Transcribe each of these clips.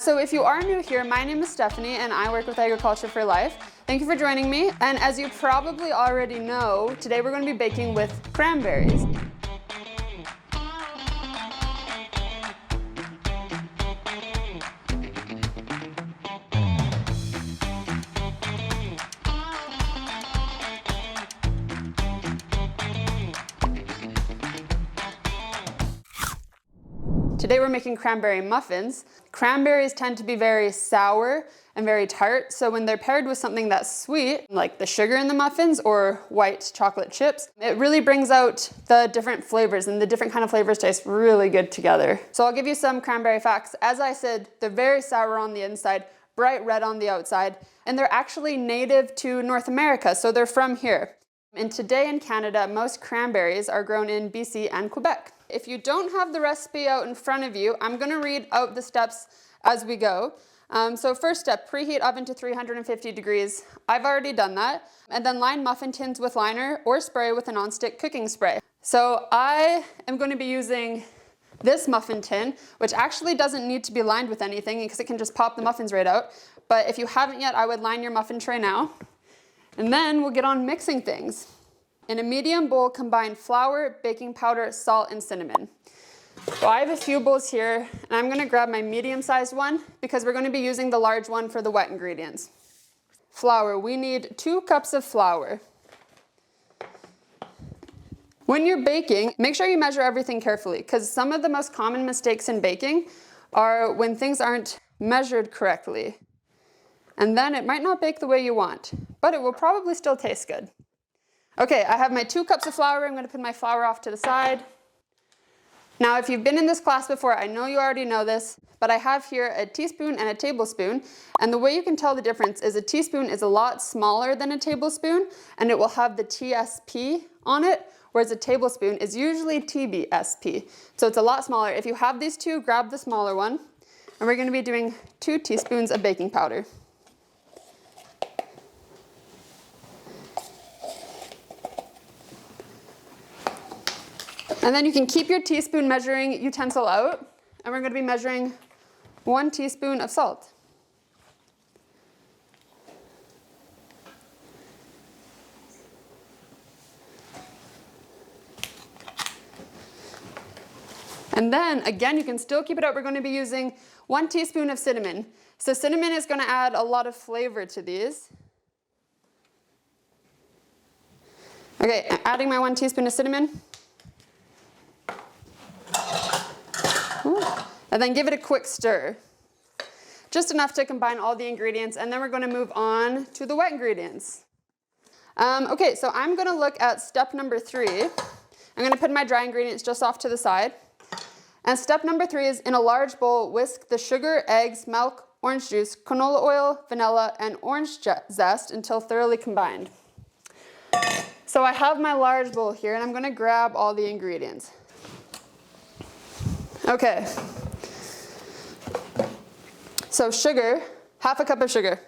So if you are new here, my name is Stephanie and I work with Agriculture for Life. Thank you for joining me. And as you probably already know, today we're going to be baking with cranberries. Today we're making cranberry muffins. Cranberries tend to be very sour and very tart, so when they're paired with something that's sweet, like the sugar in the muffins or white chocolate chips, it really brings out the different flavors, and the different kind of flavors taste really good together. So I'll give you some cranberry facts. As I said, they're very sour on the inside, bright red on the outside, and they're actually native to North America, so they're from here. And today in Canada, most cranberries are grown in BC and Quebec. If you don't have the recipe out in front of you, I'm going to read out the steps as we go. So first step, preheat oven to 350 degrees. I've already done that. And then line muffin tins with liner or spray with a nonstick cooking spray. So I am going to be using this muffin tin, which actually doesn't need to be lined with anything because it can just pop the muffins right out. But if you haven't yet, I would line your muffin tray now. And then we'll get on mixing things. In a medium bowl, combine flour, baking powder, salt, and cinnamon. So I have a few bowls here, and I'm going to grab my medium-sized one because we're going to be using the large one for the wet ingredients. Flour. We need 2 cups of flour. When you're baking, make sure you measure everything carefully because some of the most common mistakes in baking are when things aren't measured correctly. And then it might not bake the way you want, but it will probably still taste good. Okay, I have my 2 cups of flour. I'm going to put my flour off to the side. Now, if you've been in this class before, I know you already know this, but I have here a teaspoon and a tablespoon. And the way you can tell the difference is a teaspoon is a lot smaller than a tablespoon, and it will have the TSP on it, whereas a tablespoon is usually TBSP. So it's a lot smaller. If you have these two, grab the smaller one. And we're going to be doing 2 teaspoons of baking powder. And then you can keep your teaspoon measuring utensil out, and we're going to be measuring 1 teaspoon of salt. And then, again, you can still keep it out. We're going to be using 1 teaspoon of cinnamon. So cinnamon is going to add a lot of flavor to these. Okay, I'm adding my 1 teaspoon of cinnamon. And then give it a quick stir. Just enough to combine all the ingredients, and then we're going to move on to the wet ingredients. Okay, so I'm going to look at step number 3. I'm going to put my dry ingredients just off to the side. And step number 3 is in a large bowl, whisk the sugar, eggs, milk, orange juice, canola oil, vanilla, and orange zest until thoroughly combined. So I have my large bowl here, and I'm going to grab all the ingredients. Okay. So sugar, half a cup of sugar.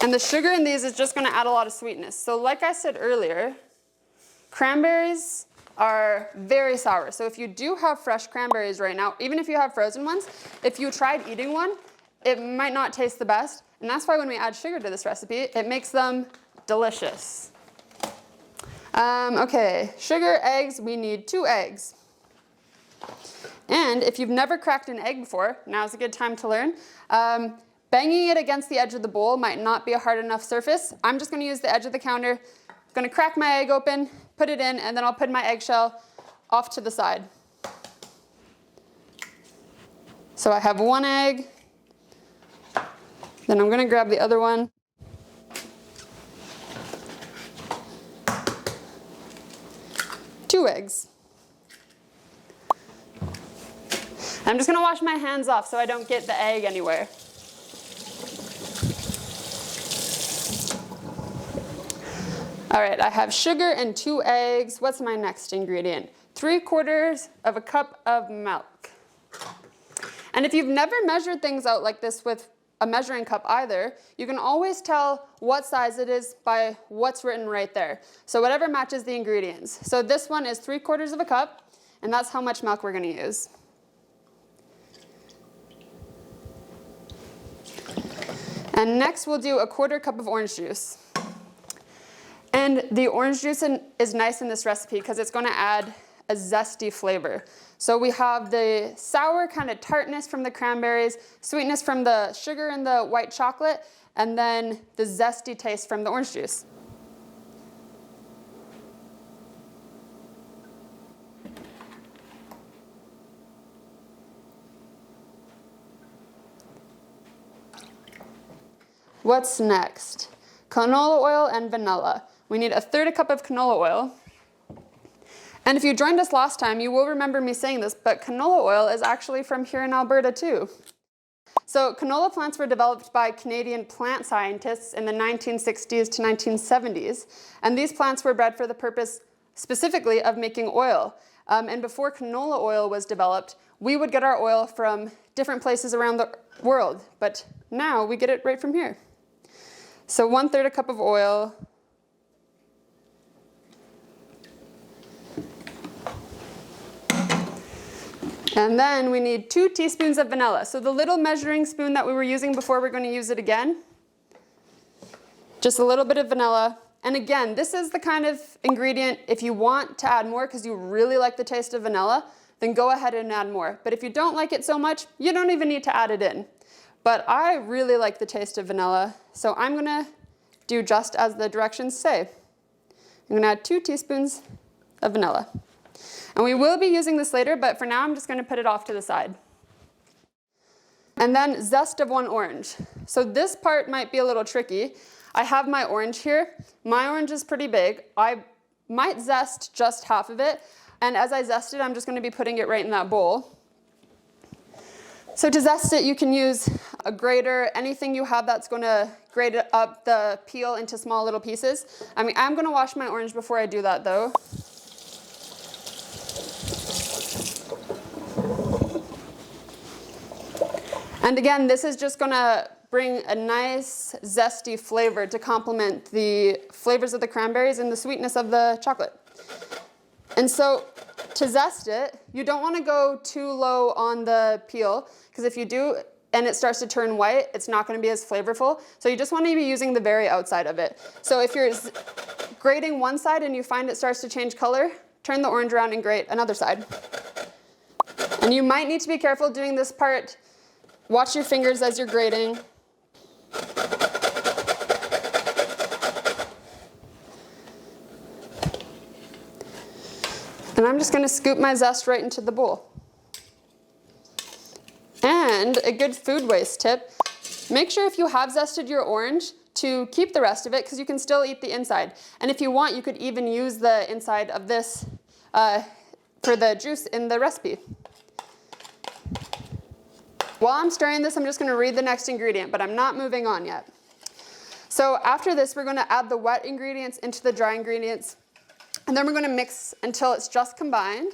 And the sugar in these is just going to add a lot of sweetness. So like I said earlier, cranberries are very sour. So if you do have fresh cranberries right now, even if you have frozen ones, if you tried eating one, it might not taste the best. And that's why when we add sugar to this recipe, it makes them delicious. Okay, sugar, eggs, we need 2 eggs. And if you've never cracked an egg before, now's a good time to learn. Banging it against the edge of the bowl might not be a hard enough surface. I'm just going to use the edge of the counter. I'm going to crack my egg open, put it in, and then I'll put my eggshell off to the side. So I have 1 egg. Then I'm going to grab the other one. Two eggs. I'm just going to wash my hands off so I don't get the egg anywhere. All right, I have sugar and 2 eggs. What's my next ingredient? 3/4 of a cup of milk. And if you've never measured things out like this with a measuring cup either, you can always tell what size it is by what's written right there. So whatever matches the ingredients. So this one is 3/4 of a cup, and that's how much milk we're going to use. And next we'll do a 1/4 cup of orange juice. And the orange juice is nice in this recipe because it's going to add a zesty flavor. So we have the sour kind of tartness from the cranberries, sweetness from the sugar and the white chocolate, and then the zesty taste from the orange juice. What's next? Canola oil and vanilla. We need 1/3 cup of canola oil. And if you joined us last time, you will remember me saying this, but canola oil is actually from here in Alberta too. So canola plants were developed by Canadian plant scientists in the 1960s to 1970s. And these plants were bred for the purpose specifically of making oil. And before canola oil was developed, we would get our oil from different places around the world. But now we get it right from here. So 1/3 cup of oil. And then we need 2 teaspoons of vanilla. So the little measuring spoon that we were using before, we're going to use it again. Just a little bit of vanilla. And again, this is the kind of ingredient, if you want to add more because you really like the taste of vanilla, then go ahead and add more. But if you don't like it so much, you don't even need to add it in. But I really like the taste of vanilla, so I'm going to do just as the directions say. I'm going to add 2 teaspoons of vanilla. And we will be using this later, but for now I'm just going to put it off to the side. And then zest of 1 orange. So this part might be a little tricky. I have my orange here. My orange is pretty big. I might zest just half of it. And as I zest it, I'm just going to be putting it right in that bowl. So to zest it, you can use a grater, anything you have that's going to grate up the peel into small little pieces. I'm going to wash my orange before I do that though. And again, this is just going to bring a nice zesty flavor to complement the flavors of the cranberries and the sweetness of the chocolate. And so to zest it, you don't want to go too low on the peel, because if you do and it starts to turn white, it's not going to be as flavorful. So you just want to be using the very outside of it. So if you're grating one side and you find it starts to change color, turn the orange around and grate another side. And you might need to be careful doing this part. Watch your fingers as you're grating. And I'm just going to scoop my zest right into the bowl. And a good food waste tip, make sure if you have zested your orange to keep the rest of it, because you can still eat the inside. And if you want, you could even use the inside of this for the juice in the recipe. While I'm stirring this, I'm just going to read the next ingredient, but I'm not moving on yet. So after this, we're going to add the wet ingredients into the dry ingredients. And then we're going to mix until it's just combined.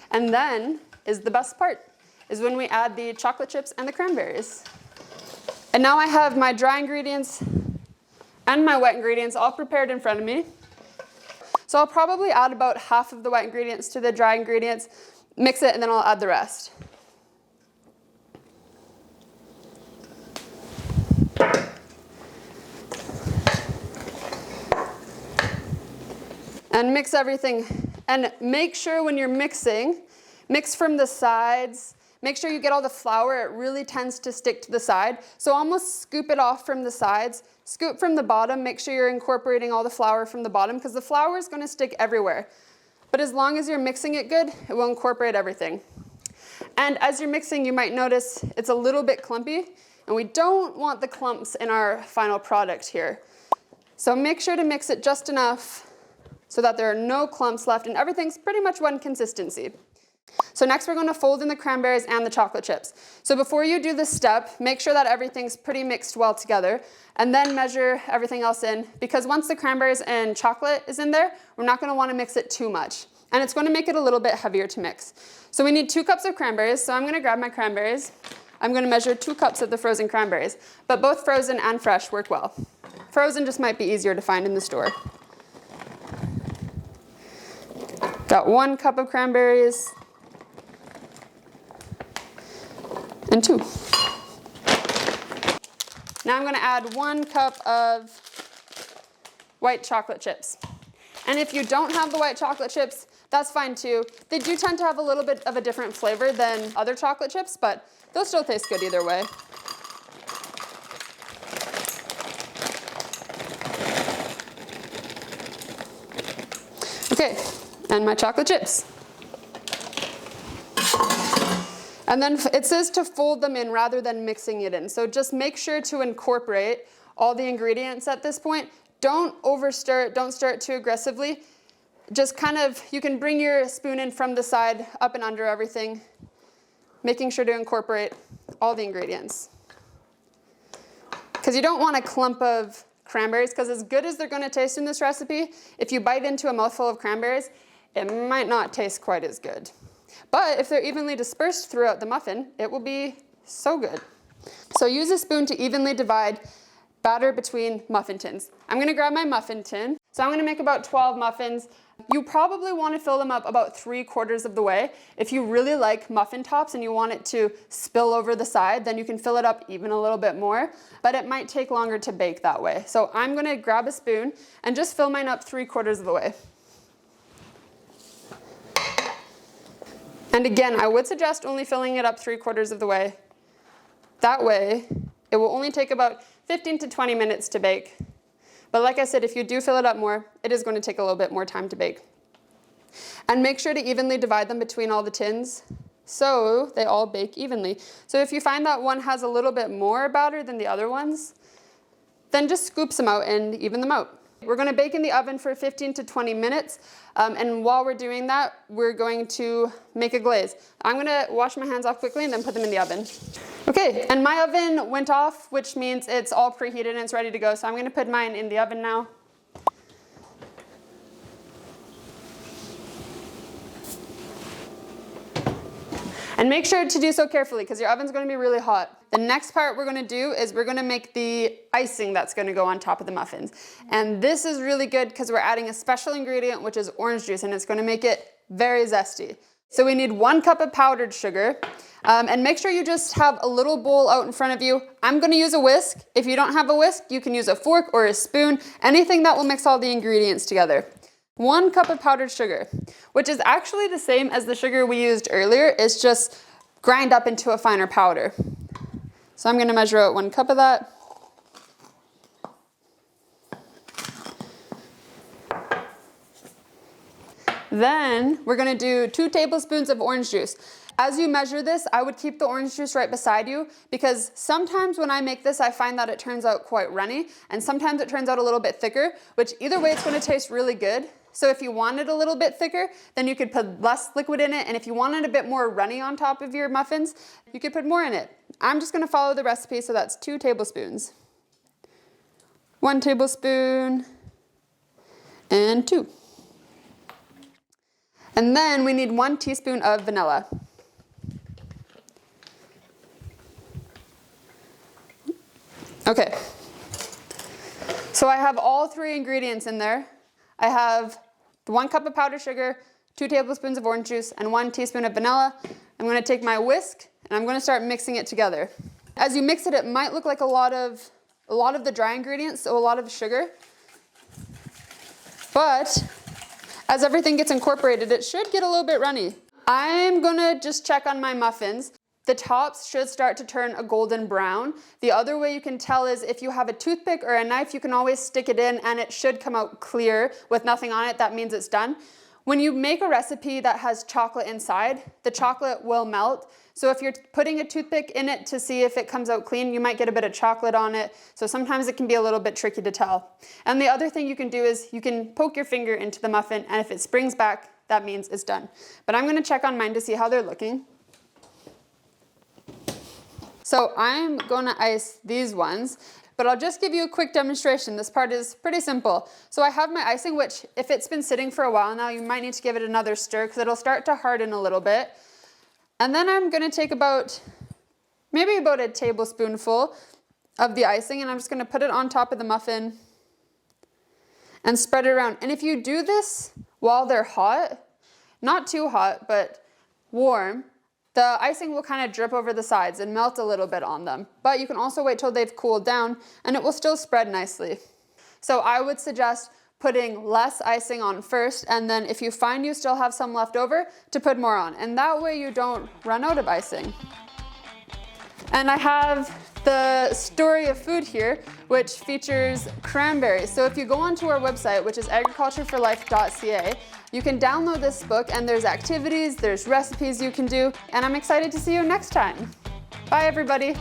And then is the best part, is when we add the chocolate chips and the cranberries. And now I have my dry ingredients and my wet ingredients all prepared in front of me. So I'll probably add about half of the wet ingredients to the dry ingredients, mix it, and then I'll add the rest. And mix everything. And make sure when you're mixing, mix from the sides. Make sure you get all the flour. It really tends to stick to the side. So almost scoop it off from the sides. Scoop from the bottom. Make sure you're incorporating all the flour from the bottom, because the flour is going to stick everywhere. But as long as you're mixing it good, it will incorporate everything. And as you're mixing, you might notice it's a little bit clumpy. And we don't want the clumps in our final product here. So make sure to mix it just enough so that there are no clumps left and everything's pretty much one consistency. So next we're going to fold in the cranberries and the chocolate chips. So before you do this step, make sure that everything's pretty mixed well together, and then measure everything else in, because once the cranberries and chocolate is in there, we're not going to want to mix it too much. And it's going to make it a little bit heavier to mix. So we need 2 cups of cranberries, so I'm going to grab my cranberries. I'm going to measure 2 cups of the frozen cranberries, but both frozen and fresh work well. Frozen just might be easier to find in the store. Got 1 cup of cranberries and 2. Now I'm gonna add 1 cup of white chocolate chips. And if you don't have the white chocolate chips, that's fine too. They do tend to have a little bit of a different flavor than other chocolate chips, but they'll still taste good either way. Okay, and my chocolate chips. And then it says to fold them in rather than mixing it in. So just make sure to incorporate all the ingredients at this point. Don't overstir it, don't stir it too aggressively. Just kind of, you can bring your spoon in from the side, up and under everything, making sure to incorporate all the ingredients. Because you don't want a clump of cranberries, because as good as they're going to taste in this recipe, if you bite into a mouthful of cranberries, it might not taste quite as good. But if they're evenly dispersed throughout the muffin, it will be so good. So use a spoon to evenly divide batter between muffin tins. I'm gonna grab my muffin tin. So I'm gonna make about 12 muffins. You probably wanna fill them up about 3/4 of the way. If you really like muffin tops and you want it to spill over the side, then you can fill it up even a little bit more, but it might take longer to bake that way. So I'm gonna grab a spoon and just fill mine up 3/4 of the way. And again, I would suggest only filling it up 3/4 of the way. That way, it will only take about 15 to 20 minutes to bake. But like I said, if you do fill it up more, it is going to take a little bit more time to bake. And make sure to evenly divide them between all the tins so they all bake evenly. So if you find that one has a little bit more batter than the other ones, then just scoop some out and even them out. We're going to bake in the oven for 15 to 20 minutes. And while we're doing that, we're going to make a glaze. I'm going to wash my hands off quickly and then put them in the oven. Okay, and my oven went off, which means it's all preheated and it's ready to go. So I'm going to put mine in the oven now. And make sure to do so carefully because your oven's going to be really hot. The next part we're going to do is we're going to make the icing that's going to go on top of the muffins. And this is really good because we're adding a special ingredient, which is orange juice, and it's going to make it very zesty. So we need 1 cup of powdered sugar. And make sure you just have a little bowl out in front of you. I'm going to use a whisk. If you don't have a whisk, you can use a fork or a spoon, anything that will mix all the ingredients together. 1 cup of powdered sugar, which is actually the same as the sugar we used earlier. It's just grind up into a finer powder. So I'm going to measure out 1 cup of that. Then we're going to do 2 tablespoons of orange juice. As you measure this, I would keep the orange juice right beside you because sometimes when I make this, I find that it turns out quite runny and sometimes it turns out a little bit thicker, which either way it's going to taste really good. So if you want it a little bit thicker, then you could put less liquid in it. And if you wanted a bit more runny on top of your muffins, you could put more in it. I'm just going to follow the recipe, so that's 2 tablespoons. 1 tablespoon and 2. And then we need 1 teaspoon of vanilla. Okay, so I have all 3 ingredients in there. I have 1 cup of powdered sugar, 2 tablespoons of orange juice, and 1 teaspoon of vanilla. I'm going to take my whisk and I'm going to start mixing it together. As you mix it, it might look like a lot of the dry ingredients, so a lot of sugar. But as everything gets incorporated, it should get a little bit runny. I'm going to just check on my muffins. The tops should start to turn a golden brown. The other way you can tell is if you have a toothpick or a knife, you can always stick it in and it should come out clear with nothing on it. That means it's done. When you make a recipe that has chocolate inside, the chocolate will melt. So if you're putting a toothpick in it to see if it comes out clean, you might get a bit of chocolate on it. So sometimes it can be a little bit tricky to tell. And the other thing you can do is you can poke your finger into the muffin, and if it springs back, that means it's done. But I'm going to check on mine to see how they're looking. So I'm going to ice these ones, but I'll just give you a quick demonstration. This part is pretty simple. So I have my icing, which if it's been sitting for a while now, you might need to give it another stir because it'll start to harden a little bit. And then I'm going to take maybe about a tablespoonful of the icing, and I'm just going to put it on top of the muffin and spread it around. And if you do this while they're hot, not too hot, but warm, the icing will kind of drip over the sides and melt a little bit on them. But you can also wait till they've cooled down and it will still spread nicely. So I would suggest putting less icing on first, and then if you find you still have some left over, to put more on. And that way you don't run out of icing. And I have the story of food here, which features cranberries. So if you go onto our website, which is agricultureforlife.ca, you can download this book, and there's activities, there's recipes you can do, and I'm excited to see you next time. Bye everybody.